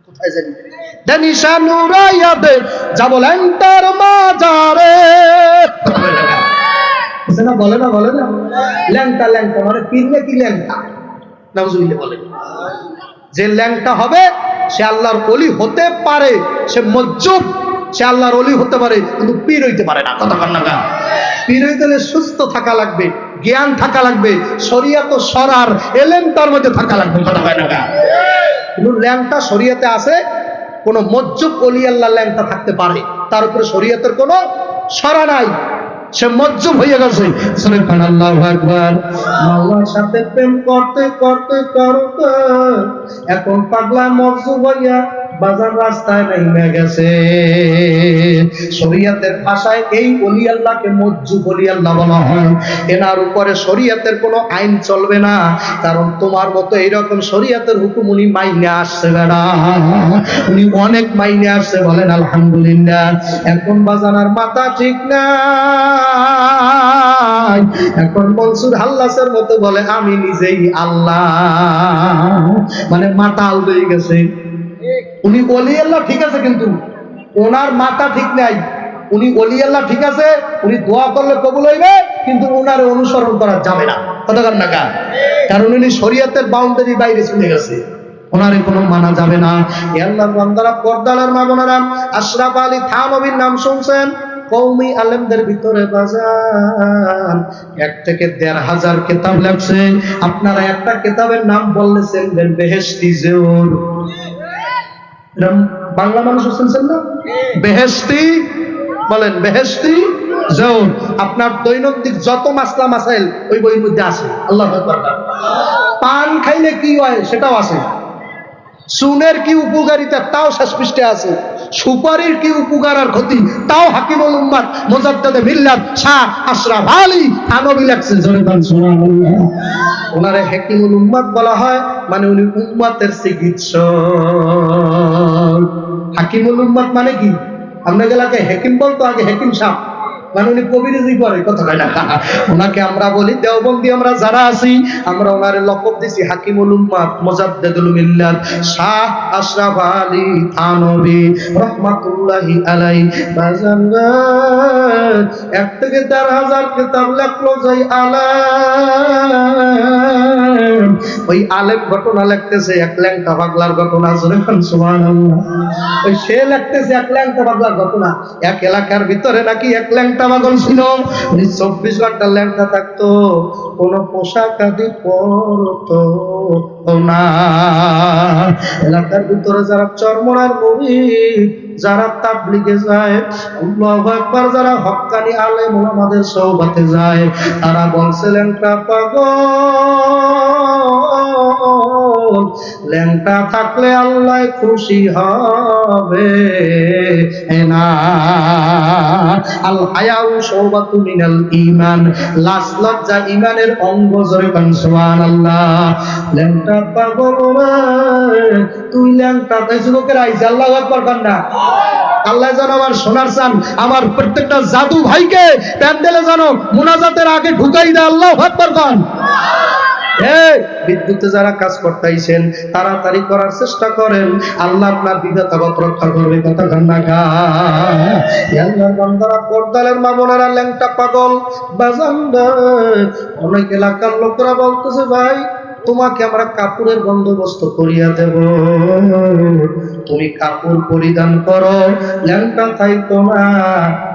কোথায় জানি দেনিশা নুরাইয়া দে যাব ল্যাংটার মাজারে। না বলে না ল্যাংটা ল্যাংটা মানে পীর নাকি ল্যাংটা? নাউজুবিল্লাহ বলে। যে ল্যাংটা হবে সে আল্লাহর ওলি হতে পারে, সে মজ্জুব, সে আল্লাহর ওলি হতে পারে, কিন্তু পীর হইতে পারে না। কথা বল না। পীর হইতে হলে সুস্থ থাকা লাগবে, জ্ঞান থাকা লাগবে, শরিয়াত ও শরার এলেম তার মধ্যে থাকা লাগবে। কথা বল না। কিন্তু ল্যাংটা শরিয়াতে আছে, কোন মজ্জুব ওলি আল্লাহ ল্যাংটা থাকতে পারে, তার উপরে শরিয়াতের কোন শরা নাই, সে মজ্জুব হয়ে গেছে। সুবহানাল্লাহু আকবার। আল্লাহর সাথে প্রেম করতে করতে করতে এখন পাগলা মজ্জুব হইয়া বাজার রাস্তায় নেমে গেছে। শরিয়াতের ভাষায় এই ওলি আল্লাহকে মজ্জুব ওলি আল্লাহ বলা হয়। এনার উপরে শরিয়াতের কোনো আইন চলবে না, কারণ তোমার মতো এইরকম শরিয়াতের হুকুম উনি মাইনে আসছে বেড়া, উনি অনেক মাইনে আসছে। বলেন আলহামদুলিল্লাহ। এখন বাজানার মাথা ঠিক না, এখন মনসুর হাল্লাসের মতো বলে আমি নিজেই আল্লাহ, মানে মাতাল হয়ে গেছে। উনি ওলি আল্লাহ ঠিক আছে, কিন্তু ওনার মাথা ঠিক নাই। উনি ওলি আল্লাহ ঠিক আছে, উনি দোয়া করলে কবুল হইবে, কিন্তু ওনার অনুসরণ করা যাবে না। কথা না কার? কারণ উনি শরীয়তের বাউন্ডারি বাইরে চলে গেছে, ওনারে কোনো মানা যাবে না। আল্লাহর বান্দারা, পর্দার মা বোনেরা, আশরাফ আলী থানভীর নাম শুনছেন? কওমি আলেমদের ভিতরে বাজান 1 থেকে 1,500 কিতাব লেখছে। আপনারা একটা কিতাবের নাম বললেছেন বেহেশতি জোর। বাংলা মানুষ শুনছেন না? বেহেশতি বলেন, বেহেশতি জোর। আপনার দৈনন্দিন যত মাসলা মাসাইল ওই বইয়ের মধ্যে আছে। আল্লাহু আকবার। পান খাইলে কি হয় সেটাও আছে, চুনের কি উপকারিতা তাও শেষ পৃষ্ঠে আছে, সুপারির কি উপকার আর ক্ষতি তাও হাকিমুল উম্মাত মুজাদ্দিদে মিল্লাত শাহ আশরাফ আলী থানভী লেখছেন। সুবহানাল্লাহ। ওনারে হাকিমুল উম্মাত বলা হয়, মানে উনি উম্মাতের চিকিৎসক। হাকিমুল উম্মাত মানে কি? আপনাদের এলাকায় হাকিম বলতো আগে হাকিম সাহেব, মানে উনি কবিরাজি করে। কথা হয় না। ওনাকে আমরা বলি দেওবন্দি, আমরা যারা আছি আমরা ওনারে লকব দিছি হাকিমুল উম্মাত মুজাদ্দিদুল মিল্লাত শাহ আশরাফ আলী থানভী রাহমাতুল্লাহি আলাইহি। বাজান 1 থেকে 1,000 কিতাব লেখলো যাই আলেম। ওই আলেম ঘটনা লিখতেছে এক ল্যাংটা পাগলার ঘটনা। জোরে বলেন সুবহানাল্লাহ। ওই সে লিখতেছে এক ল্যাংটা পাগলার ঘটনা। এক এলাকার ভিতরে নাকি এক ল্যাংটা পাগল ছিল, উনি 24 ঘন্টা ল্যাংটা থাকতো, কোন পোশাক আদি পরতো না। এলাকার ভিতরে যারা চরমনার মুরিদ, যারা তাবলীগে যায়, আল্লাহু আকবার, যারা হক্কানি আলেম ওলামাদের সোহবতে যায়, তারা বলছে ল্যাংটা পাগল, ল্যাংটা থাকলে আল্লাহ খুশি হবে না। আল হায়াউ শুবাতুন মিনাল ঈমান, লাজ লজ্জা ঈমানের অঙ্গ। জোরে বলেন সুবহানাল্লাহ। ল্যাংটা পাগল রে, তুই ল্যাংটা, তাই যুবকের আইছে আল্লাহু আকবার কান্না। আল্লাহ যেন আমার শোনার চান, আমার প্রত্যেকটা জাদু ভাইকে প্যান্ডেলে যেন মুনাজাতের আগে ঢুকাই দেয়। আল্লাহু আকবার কান। বিদ্যুতে যারা কাজ করতেছেন তাড়াতাড়ি করার চেষ্টা করেন, আল্লাহ আপনার বিধাতাগত রক্ষা করবে। কথা কান্না গা। আল্লাহর বান্দারা, পর্দালের মা বোনেরা, ল্যাংটা পাগল বাজান। অনেক এলাকার লোকরা বলতেছে ভাই তোমাকে আমরা কাপড়ের বন্দোবস্ত করিয়া দেব, তুমি কাপড় পরিধান করো, ল্যাংটা থাইতো না।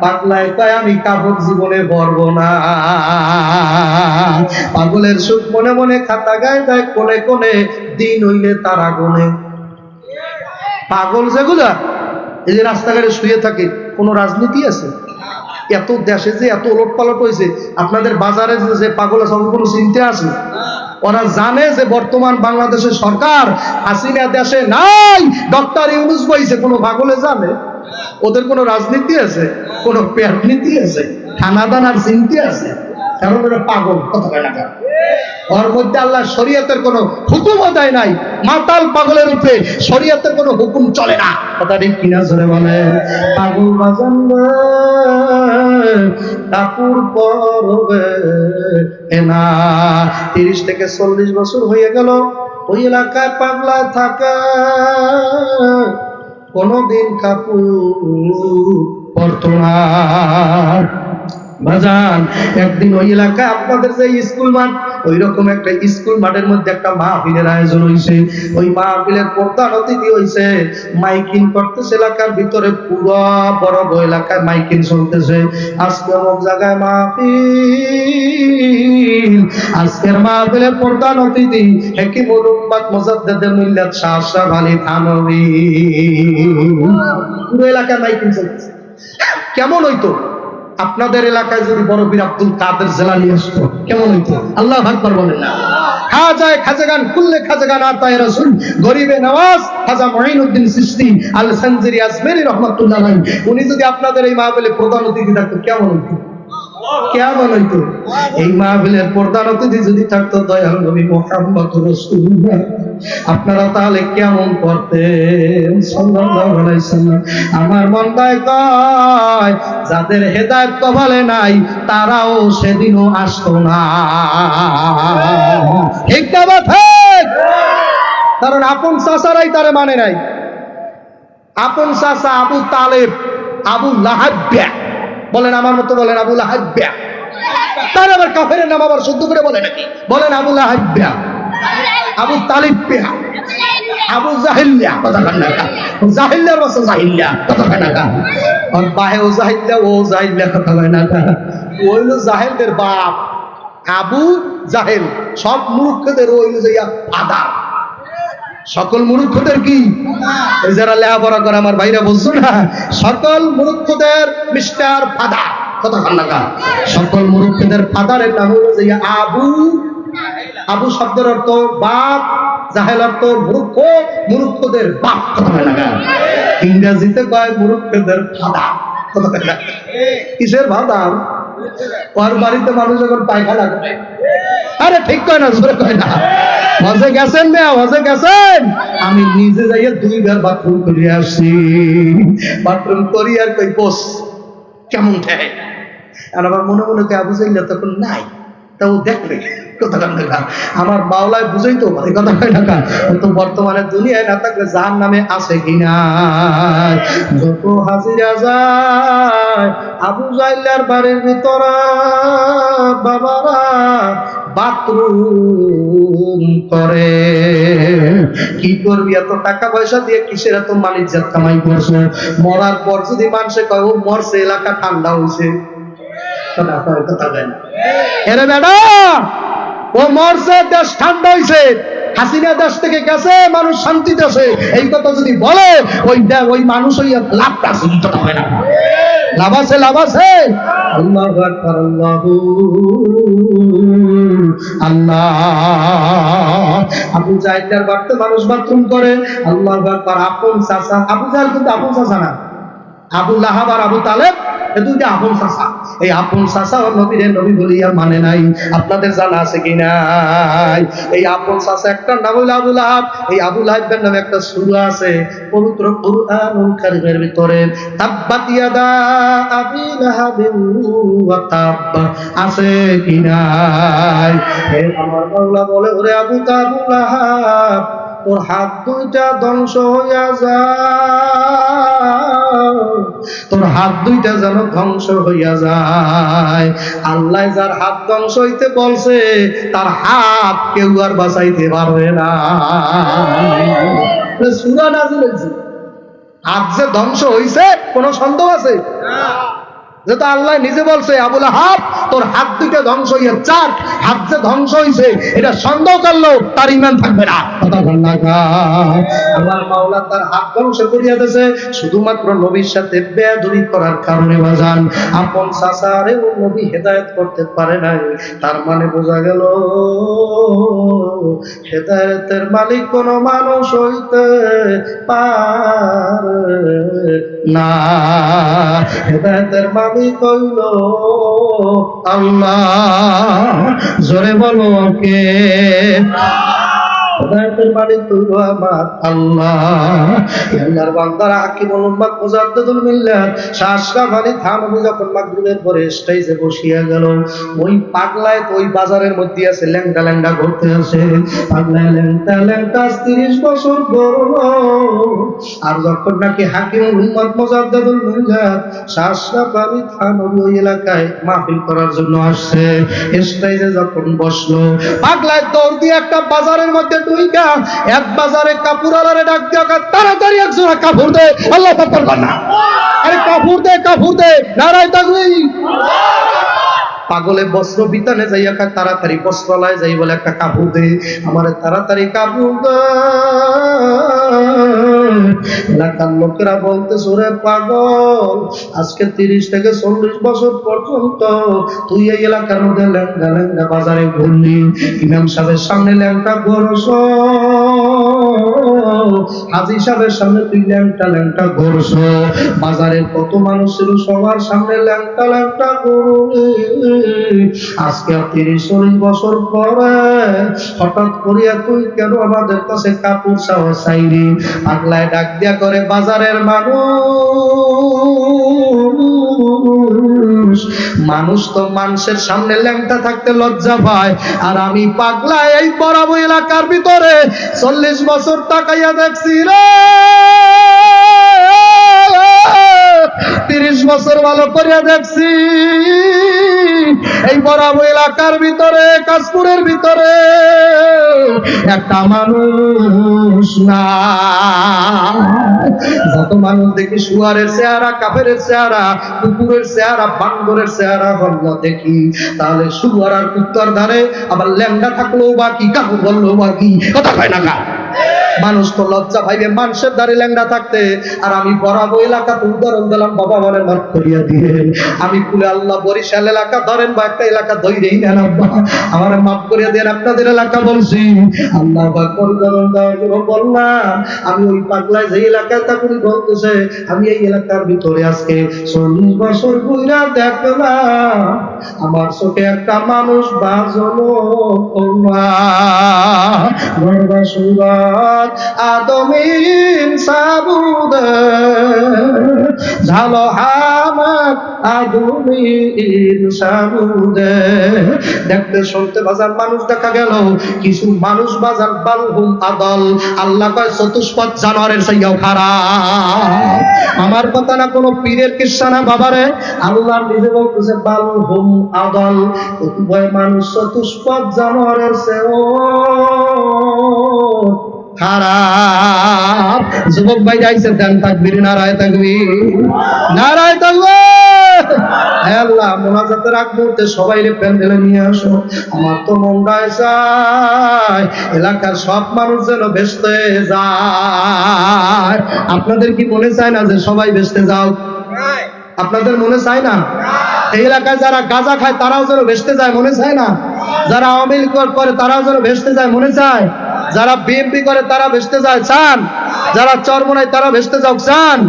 পাগলায় কয় আমি কাপড় জীবনে ভরব না। পাগলের সুখ মনে মনে খাতা গায়ে দেয়, কোনে কোনে দিন হইলে তারা গোনে। পাগল যেগুলা এই যে রাস্তাঘাটে শুয়ে থাকে, কোন রাজনীতি আছে? এত দেশে যে এত ওলট পালট হয়েছে, আপনাদের বাজারে যে পাগল আছে কোনো চিন্তা আছে? ওরা জানে যে বর্তমান বাংলাদেশের সরকার হাসিনা দেশে নাই, ডক্টর ইউনূস বইছে, কোনো পাগলে জানে? ওদের কোনো রাজনীতি আছে? কোনো পেট নীতি আছে? খানাদানার চিন্তা আছে? কারণ ওরা পাগল। কথা বলে না, ওর মধ্যে আল্লাহ শরীয়তের কোনো হুকুম দেয় নাই। মাতাল পাগলের উপরে শরীয়তের কোনো হুকুম চলে না। কথা ঠিক কিনা? জোরে বলে। পাগল বাজান কাপড় পরবে না। 30 থেকে 40 বছর হয়ে গেল ওই এলাকায় পাগলা থাকা, কোনদিন কাপড় পরতো না। বাজান একদিন ওই এলাকায় আপনাদের যে স্কুল মাঠ, ওই রকম একটা স্কুল মাঠের মধ্যে একটা মাহফিলের আয়োজন হয়েছে। ওই মাহফিলের প্রধান অতিথি হয়েছে, মাইকিং করতেছে এলাকার ভিতরে, পুরো বড় এলাকায় মাইকিং চলতেছে। আজকে অমুক জায়গায় মাহফিল, আজকের মাহফিলের প্রধান অতিথি হাকিমুল উম্মাত মুজাদ্দিদে মিল্লাত শাহ আশরাফ আলী থানভী। পুরো এলাকায় মাইকিং চলতেছে। কেমন হইতো আপনাদের এলাকায় যদি বড় পীর আব্দুল কাদের জিলানী আসতো, কেমন হইতো? আল্লাহু আকবার বলেন না। খাজায়ে খাজাগান কুল্লে খাজাগান আতায়ে রাসূল গরিবে নওয়াজ খাজা মুঈনুদ্দিন চিশতি আল সানজিরি আজমেরি রাহমাতুল্লাহ আলাইহি, উনি যদি আপনাদের এই মাহফিলে প্রধান অতিথি থাকতো, কেমন হইতো? কেমন হইতো? এই মাহফিলের প্রধান অতিথি যদি থাকতো দয়াল নবী মুহাম্মদ রাসূলুল্লাহ, আপনারা তাহলে কেমন করতেন? সাল্লাল্লাহু আলাইহি সাল্লাম। আমার মনটায় কয়, যাদের হেদায়েত কপালে নাই তারাও সেদিনও আসতো না। ঠিক না ঠিক? কারণ আপন চাচারাই তারে মানে নাই। আপন চাচা আবু তালেব, আবু লাহাব, বলেন আমার মতো বলেন আবু লাহাব, তার আবার কাফেরের নাম আবার শুদ্ধ করে বলে নাকি? বলেন আবু লাহাব, আবু তালিব, আবু জাহিল্লা, কথা কান না জাহিল্লার বসে জাহিল্লা, কথা কান না আর বাহে ও জাহিল্লা, ও জাহিল্লা, কথা কান না। ওইল জাহেলদের বাপ আবু জাহেল, সব মূর্খদের ওইল যাইয়া ফাদার। সকল মূর্খদের কি? এই যারা লেখাপড়া করে আমার ভাইরা বুঝছো না, সকল মূর্খদের মিস্টার ফাদার, কথা কান না। সকল মূর্খদের ফাদারের নাম হলো যে আবু। আবু শব্দের অর্থ বাপ, জাহেল অর্থ মূর্খ, মূর্খদের বাপ, কথা কান না। ইংরেজিতে কয় মূর্খদের ফাদার, কথা কান না। কিসের ফাদার? ওর বাড়িতে মানুষ যখন পায়খানা করে, আরে ঠিক কয় না, জোরে কয় না। হজে গেছেন না? হজে গেছেন? আমি নিজে যাইয়া 2 বার বাথরুম করিয়া আসছি। বাথরুম করি আর কই বস কেমন ঠেয়। আর আমার মনে মনে আবু জাইল্লা তখন নাই, তাও দেখবে, কথা কান না। আমার মাওলায় বুঝাইতো পারে, কথা কয় না। তো বর্তমানে দুনিয়ায় না থাকলে জাহান্নামে আছে কিনা? যত হাজিরা যায় আবু জাইল্লার বাড়ির ভিতরে বাবারা বাথরুম করে। কি করবি? এত টাকা পয়সা দিয়ে কিসের এত মালিকজাত কামাই করছো? মরার পর যদি মানুষে কয় ও মরছে, এলাকা ঠান্ডা হয়েছে, কথা বলেন এরে বেটা, ও মরছে, দেশ ঠান্ডা হয়েছে, হাসিনা দেশ থেকে গেছে, মানুষ শান্তিতে আছে, এই কথা যদি বলে ওই মানুষ ওই লাভ আছে, কথা হয় না? লাভ আছে, লাভ আছে। আল্লাহু আকবার, আল্লাহু আল্লাহ। আবু জাহেলের বাড়িতে মানুষ বাথরুম করে, আল্লাহু আকবার। আপন চাচা, আবু জাহেল কিন্তু আপন চাচা না, আবু লাহাব আর আবু তালেব এ দুইটা আপন চাচা। এই আপন চাচা ও নবীরে নবী বলিয়া মানে নাই। আপনাদের জানা আছে কি নাই? এই আপন চাচা একটা নাম হইল আবু লাহাব। এই আবু লাহাবের নামে একটা সূরা আছে পবিত্র কুরআনুল কারীমের ভিতরে, তাব্বাত ইয়াদা আবি লাহাবিন ওয়া তাব, আছে কি নাই? আমার মাওলা বলে, ওরে আবু লাহাব, তোর হাত দুইটা ধ্বংস হইয়া যায়, তোর হাত দুইটা যেন ধ্বংস হইয়া যায়। আল্লাহ যার হাত ধ্বংস হইতে বলছে, তার হাত কেউ আর বাঁচাইতে পারবে না। সূরা নাযিল হইছে, হাত যে ধ্বংস হইছে কোনো সন্দেহ আছে? যেটা আল্লাহ নিজে বলছে, আবু লাহাব তোর হাত দুইটা ধ্বংস হইয়া যাক, হাত যে ধ্বংস হইছে এটা সন্দেহ করলেও তার ঈমান থাকবে না, কথা বল না। আমার মাওলা তার হাত ধ্বংস করিয়া দিয়েছে শুধুমাত্র নবীর সাথে বেয়াদবি করার কারণে। বাজান, আপন চাচারেও নবী হেদায়েত করতে পারে নাই, তার মানে বোঝা গেল হেদায়েতের মালিক কোন মানুষ হইতে পারে না। হেদায়েতের মালিক হইল আল্লাহ। জোরে বলো কে? হেদায়েতের মালিক তুই আমার আল্লাহ। আল্লাহর বান্দারা হাকিমুল উম্মাত মুজাদ্দিদুল মিল্লাত শাহ আশরাফ আলী থানভী যখন মাগরিবের পরে স্টেজে বসিয়া গেল, ওই পাগলায় তো ওই বাজারের মধ্যে আছে, ল্যাংটা ল্যাংটা ঘুরতে আছে, পাগলায় ল্যাংটা ল্যাংটা 30 বছর বড়। আর যখন নাকি হাকিমুল উম্মাত মুজাদ্দিদুল মিল্লাত শাহ আশরাফ আলী থানভী ওই এলাকায় মাহফিল করার জন্য আসছে, স্টেজে যখন বসলো, পাগলায় দৌড় দিয়ে একটা বাজারের মধ্যে ঢুইকা এক বাজারে কাপড়ওয়ালারে ডাক দিয়া তাড়াতাড়ি একজোড়া কাপড় দে, আল্লাহু আকবার বল না, আরে কাপড় দে, নারায়ে তাকবীর। পাগলে বস্ত্র বিতানে যাইয়া তাড়াতাড়ি বস্ত্রালয়ে যাই বলে একটা কাপড় দে, আমারে তাড়াতাড়ি কাপড় দে। এলাকার লোকেরা বলতেছে, ওরে পাগল, আজকে 30 থেকে 40 বছর পর্যন্ত তুই এই এলাকার মধ্যে ল্যাংটা ল্যাংটা বাজারে ঘুরলি, ইমাম সাহেবের সামনে ল্যাংটা ঘোরস, হাজী সাহেবের সামনে তুই ল্যাংটা ল্যাংটা ঘোরস, বাজারের কত মানুষ ছিল সবার সামনে ল্যাংটা ল্যাংটা ঘুরলি। আজকে 30-40 বছর পরে হঠাৎ করিয়া তুই কেন আমাদের কাছে কাপড় চাওয়া চাইলি? পাগলায় ডাক দিয়া করে, বাজারের মানুষ তো মানুষের সামনে ল্যাংটা থাকতে লজ্জা পায়, আর আমি পাগলা এই বরাবো এলাকার ভিতরে 40 বছর তাকাইয়া দেখছি রে, 30 বছর ভালো করিয়া দেখছি, এই বরাবো এলাকার ভিতরে, কাশপুরের ভিতরে একটা মানুষ না। যত মানুষ দেখি শুয়ারের চেহারা, কাফেরের চেহারা, কুকুরের চেহারা, বান্দরের চেহারা বললো দেখি, তাহলে শুয়ার আর কুত্তার ধারে আবার ল্যাংড়া থাকলেও বাকি, কাকু বললো বাকি, কথা কয় না কা? মানুষ তো লজ্জা ভাইবে মানুষের দ্বারে ল্যাংড়া থাকতে, আর আমি বরাবো এলাকাতে উদাহরণ দিলাম, বাবা বলে মাফ করিয়া দিয়ে, আমি কুলে আল্লাহ বরিশাল এলাকা ধরেন বা একটা এলাকা ধরেই নেন, আব্বা আমার মাফ করিয়া দেন, আপনাদের এলাকা বলছি, আল্লাহ উদাহরণ দেওয়ার জন্য বললাম। আমি ওই পাগলায় যে এলাকায় থাকুনি বলতেছে, আমি এই এলাকার ভিতরে আজকে 40 বছর ঘুরা দেখলাম, আমার চোখে একটা মানুষ বাজলো সুরাত আদমিন সাবুদ ঝালো হামাত আদমিন সাবুদ। দেখতে শুনতে বাজার মানুষ দেখা গেল, কিছু মানুষ বাজার বালহুম আদল, আল্লাহ কয় চতুষ্পদ জানোয়ারের চাইয়াও খারাপ। আমার কথা না, কোনো পীরের কিস্সা না বাবারে, আল্লাহ নিজে বলতেছে বালহুম আদল, কতিপয় মানুষ চতুষ্পদ জানোয়ারের চেয়েও খারাপ। যুবক ভাই যাইছে দেন তাকবীর, নারায়ে তাকবীর, নারায়ে তাকবীর। হে আল্লাহ, মুনাজাতের আগ মুহূর্তে সবাই রে প্যান্ডেলে নিয়ে আসো। আমার তো মনটা চায় এলাকার সব মানুষ যেন ভেস্তে যায়। আপনাদের কি মনে চায় না যে সবাই ভেস্তে যাও? আপনাদের মনে চায় না? এই এলাকায় যারা গাঁজা খায় তারাও যেন ভেস্তে যায়, মনে চায় না? যারা আওয়ামী লীগ করে তারাও যেন ভেস্তে যায়, মনে চায়? যারা বিএনপি করে তারা ভেস্তে যায়, চান? যারা চরমনায় তারা ভেস্তে যাও, চান?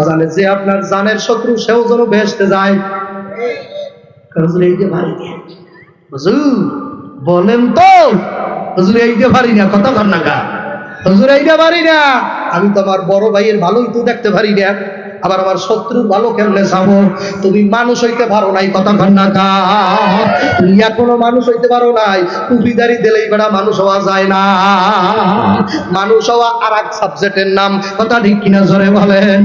জানে যে আপনার জানের শত্রু সেও যেন ভেস্তে যায়। বলেন তো হুজুর এইটা পারি না, কথা বল না গা, হুজুর এইটা পারি না, আমি তো আমার বড় ভাইয়ের ভালোই তো দেখতে পারি না, আবার আমার শত্রুর ভালো কেমনে যাবো? তুমি মানুষ হইতে পারো নাই, কথা বল না গা, তুমি এখনো মানুষ হইতে পারো নাই। টুপিদারি দিলেই বেড়া মানুষ হওয়া যায় না, মানুষ হওয়া আর এক সাবজেক্টের নাম, কথা ঠিক কিনা জোরে বলেন।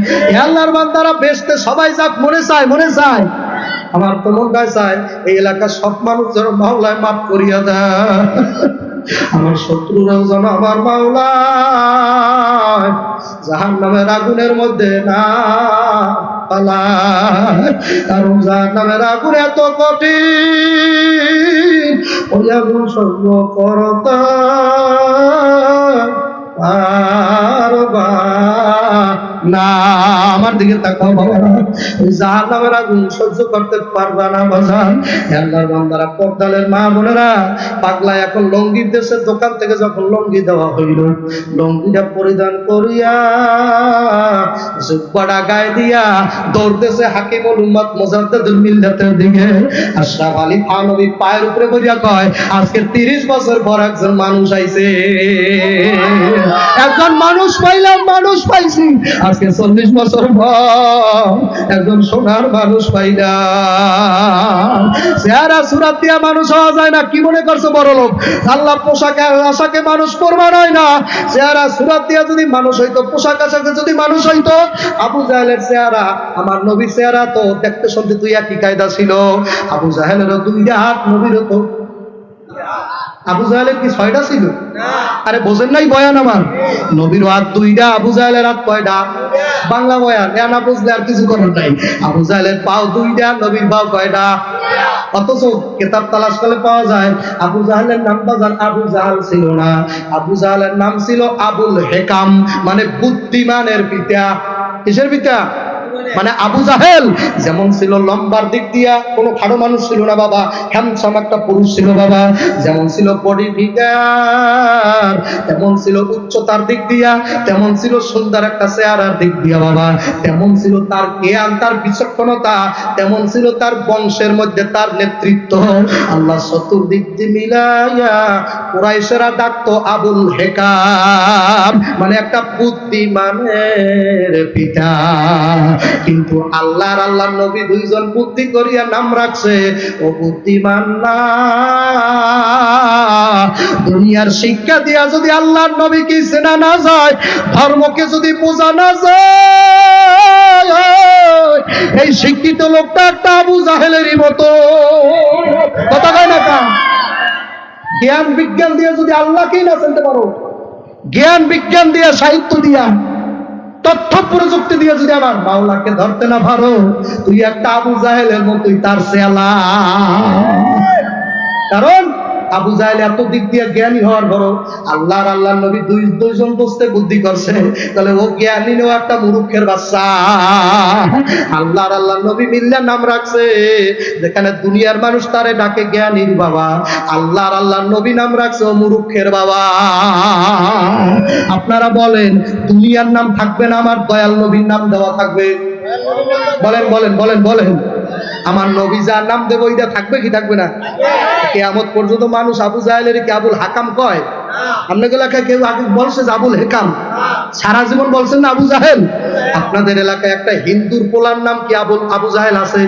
আল্লাহর বান্দারা বেহেশতে সবাই যাক, মনে চায়, মনে চায়। আমার তো মন চায় এই এলাকার সব মানুষ যেন মাওলায় মাফ করিয়া দেয়, আমার শত্রুরাও যেন আমার মাওলায় জাহান্নামের আগুনের মধ্যে না পালায়। কারণ জাহান্নামের আগুন এত কঠিন, ওই আগুন সহ্য করতে পারবা না। আমার দিকে তাকাও বাবা, ওই জাহান্নামের আগুন সহ্য করতে পারবা না বাজান। আল্লাহর বান্দারা, পর্দালের মা বোনেরা, পাগলা এখন লঙ্গির দেশের দোকান থেকে যখন লঙ্গি দেওয়া হইল, লঙ্গিটা পরিধান করিয়া জুব্বাটা গায়ে দিয়া দৌড়তেছে হাকিমুল উম্মত মুজাদ্দিদুল মিল্লাতের দিকে। আশরাফ আলী থানভী পায়ের উপরে বইয়া কয়, আজকে 30 বছর পর একজন মানুষ আইছে, একজন মানুষ পাইলাম, মানুষ পাইছি আজকে 40 বছর পর একজন সোনার মানুষ পাইলাম। চেহারা সুরাত দিয়া মানুষ হওয়া যায় না। কি মনে করছো বড় লোক? আল্লাহ পোশাকে আশাকে মানুষ করবার হয় না। চেহারা সুরাত দিয়া যদি মানুষ হইতো, পোশাক আশাকে যদি মানুষ হইতো, আবু জাহেলের চেহারা আমার নবীর চেহারা তো দেখতে শুনতে তুই একই কায়দা ছিল। আবু জাহেলেরও 2টা হাত, নবীরও তো। আবু জাহেলের কি 6টা ছিল? আরে বোঝেন নাই বয়ান আমার? নবীর হাত 2টা, আবু জাহেলের হাত কয়টা? বাংলা বয়ান এ না বুঝলে আর কিছু করার নাই। আবু জাহেলের পাও 2টা, নবীর পাও কয়টা? অথচ কিতাব তালাশ করলে পাওয়া যায় আবু জাহেলের নাম বাজার আবু জাহাল ছিল না, আবু জাহেলের নাম ছিল আবুল হেকাম, মানে বুদ্ধিমানের পিতা। কিসের পিতা? মানে আবু জাহেল যেমন ছিল লম্বার দিক দিয়া কোনো খাটো মানুষ ছিল না বাবা, হ্যান্ডসাম একটা পুরুষ ছিল বাবা। যেমন ছিল বডি ফিগার, তেমন ছিল উচ্চতার দিক দিয়া, তেমন ছিল সুন্দর একটা চেহারার দিক দিয়া বাবা, তেমন ছিল তার জ্ঞান, তার বিচক্ষণতা, তেমন ছিল তার বংশের মধ্যে তার নেতৃত্ব। আল্লাহ চতুর্দিক দিয়ে মিলাইয়া কুরাইশেরা ডাকতো আবুল হেকাম, মানে একটা বুদ্ধিমানের পিতা। কিন্তু আল্লাহর নবী 2জন বুদ্ধি করিয়া নাম রাখছে, ও বুদ্ধিমান না। দুনিয়ার শিক্ষা দিয়া যদি আল্লাহর নবীকে চেনা না যায়, ধর্মকে যদি বোঝা না যায়, এই শিক্ষিত লোকটা একটা আবু জাহেলেরই মতো। কথা কয় না কা? জ্ঞান বিজ্ঞান দিয়ে যদি আল্লাহকেই না চিনতে পারো, জ্ঞান বিজ্ঞান দিয়ে, সাহিত্য দিয়া, তথ্য প্রযুক্তি দিয়ে যদি আমার মাওলাকে ধরতে না পারো, তুই একটা আবু জাহেলের মতোই তার চেলা। কারণ আবু জাহেল এত দিক দিয়ে জ্ঞানী হওয়ার বড় আল্লাহর নবী 2জন দোস্তে বুদ্ধি করছে, তাহলে ও জ্ঞানী নেও একটা মুরুখের বাচ্চা। আল্লাহর নবী মিল্লা নাম রাখছে, যেখানে দুনিয়ার মানুষ তারে ডাকে জ্ঞানীর বাবা, আল্লাহর নবী নাম রাখছে ও মুরুখের বাবা। আপনারা বলেন দুনিয়ার নাম থাকবে না, আমার দয়াল নবীর নাম দেওয়া থাকবে? বলেন বলেন বলেন বলেন। আমার নবী যার নাম দেব ওইটা থাকবে কি থাকবে না? কিয়ামত পর্যন্ত মানুষ আবু জাহেলের কি আবুল হাকাম কয়? আপনাদের এলাকায় কেউ আগে বলছে যে আবুল হেকাম? সারা জীবন বলছেন না আবু জাহেল? আপনাদের এলাকায় একটা হিন্দুর পোলার নাম কি আবু জাহেল আছে?